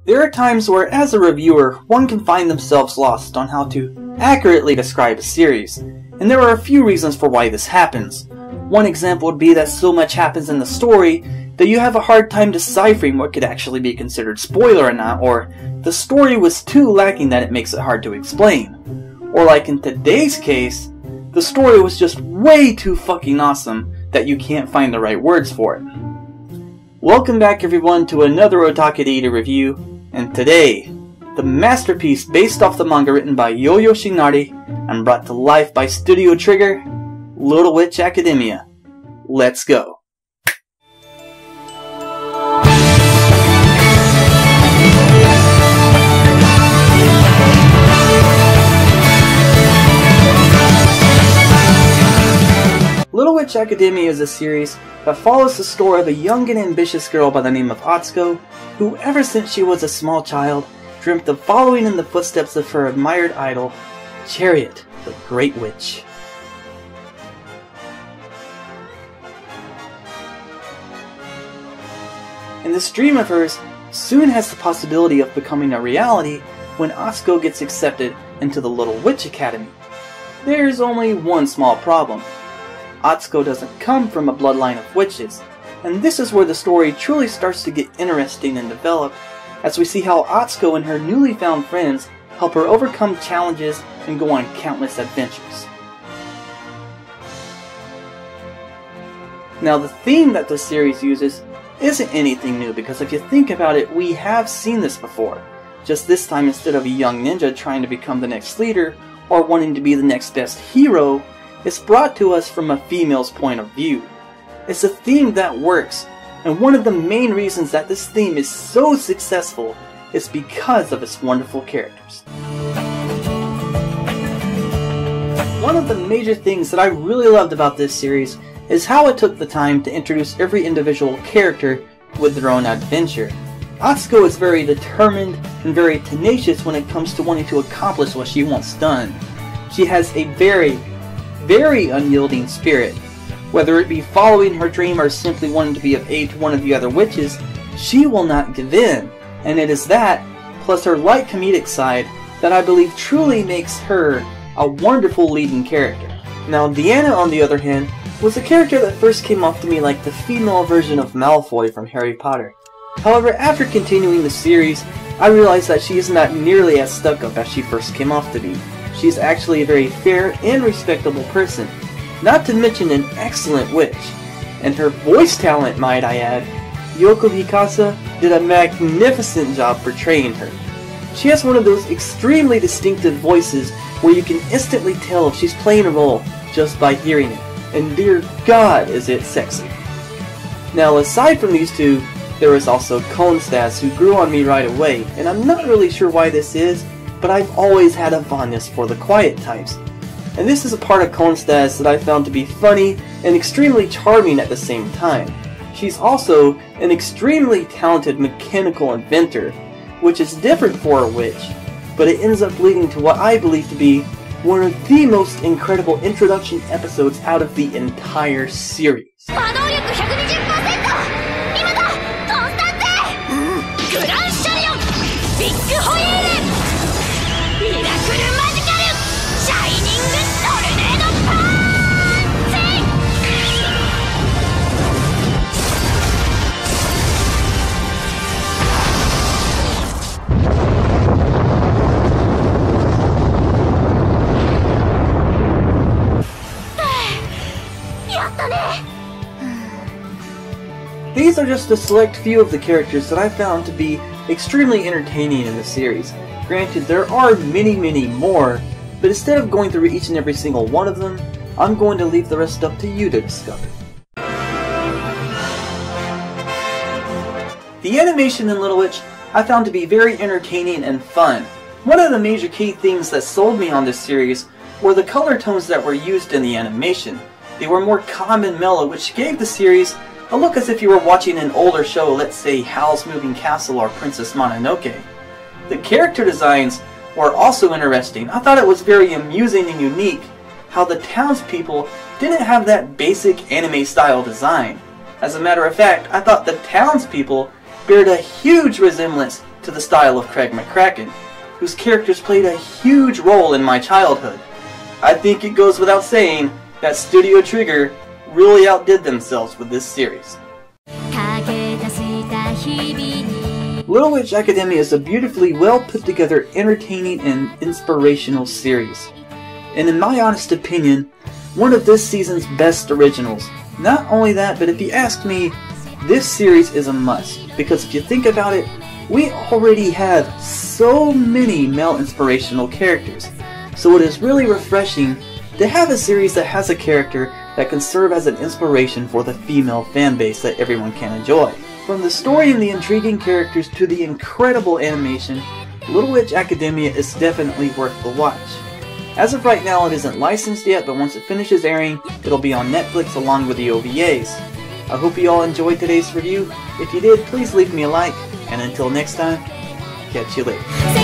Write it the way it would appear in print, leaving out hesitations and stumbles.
There are times where, as a reviewer, one can find themselves lost on how to accurately describe a series, and there are a few reasons for why this happens. One example would be that so much happens in the story that you have a hard time deciphering what could actually be considered spoiler or not, or the story was too lacking that it makes it hard to explain. Or like in today's case, the story was just way too fucking awesome that you can't find the right words for it. Welcome back everyone to another Otaku Data review, and today, the masterpiece based off the manga written by Yo-Yo Shinari and brought to life by Studio Trigger, Little Witch Academia. Let's go! Little Witch Academia is a series that follows the story of a young and ambitious girl by the name of Atsuko, who ever since she was a small child, dreamt of following in the footsteps of her admired idol, Chariot, the Great Witch. And this dream of hers soon has the possibility of becoming a reality when Atsuko gets accepted into the Little Witch Academy. There's only one small problem. Atsuko doesn't come from a bloodline of witches, and this is where the story truly starts to get interesting and develop, as we see how Atsuko and her newly found friends help her overcome challenges and go on countless adventures. Now the theme that the series uses isn't anything new, because if you think about it, we have seen this before. Just this time, instead of a young ninja trying to become the next leader, or wanting to be the next best hero, it's brought to us from a female's point of view. It's a theme that works, and one of the main reasons that this theme is so successful is because of its wonderful characters. One of the major things that I really loved about this series is how it took the time to introduce every individual character with their own adventure. Atsuko is very determined and very tenacious when it comes to wanting to accomplish what she wants done. She has a very unyielding spirit. Whether it be following her dream or simply wanting to be of aid to one of the other witches, she will not give in. And it is that, plus her light comedic side, that I believe truly makes her a wonderful leading character. Now, Deanna, on the other hand, was a character that first came off to me like the female version of Malfoy from Harry Potter. However, after continuing the series, I realized that she is not nearly as stuck up as she first came off to be. She's actually a very fair and respectable person, not to mention an excellent witch. And her voice talent, might I add, Yoko Hikasa did a magnificent job portraying her. She has one of those extremely distinctive voices where you can instantly tell if she's playing a role just by hearing it, and dear God is it sexy. Now aside from these two, there is also Constance, who grew on me right away, and I'm not really sure why this is, but I've always had a fondness for the quiet types. And this is a part of Constance that I found to be funny and extremely charming at the same time. She's also an extremely talented mechanical inventor, which is different for a witch, but it ends up leading to what I believe to be one of the most incredible introduction episodes out of the entire series. These are just a select few of the characters that I found to be extremely entertaining in the series. Granted, there are many more, but instead of going through each and every single one of them, I'm going to leave the rest up to you to discover. The animation in Little Witch I found to be very entertaining and fun. One of the major key things that sold me on this series were the color tones that were used in the animation. They were more calm and mellow, which gave the series a look as if you were watching an older show, let's say Howl's Moving Castle or Princess Mononoke. The character designs were also interesting. I thought it was very amusing and unique how the townspeople didn't have that basic anime style design. As a matter of fact, I thought the townspeople beared a huge resemblance to the style of Craig McCracken, whose characters played a huge role in my childhood. I think it goes without saying that Studio Trigger really outdid themselves with this series. Little Witch Academia is a beautifully well put together, entertaining, and inspirational series. And in my honest opinion, one of this season's best originals. Not only that, but if you ask me, this series is a must. Because if you think about it, we already have so many male inspirational characters. So it is really refreshing to have a series that has a character that can serve as an inspiration for the female fan base that everyone can enjoy. From the story and the intriguing characters to the incredible animation, Little Witch Academia is definitely worth the watch. As of right now, it isn't licensed yet, but once it finishes airing, it'll be on Netflix along with the OVAs. I hope you all enjoyed today's review. If you did, please leave me a like, and until next time, catch you later.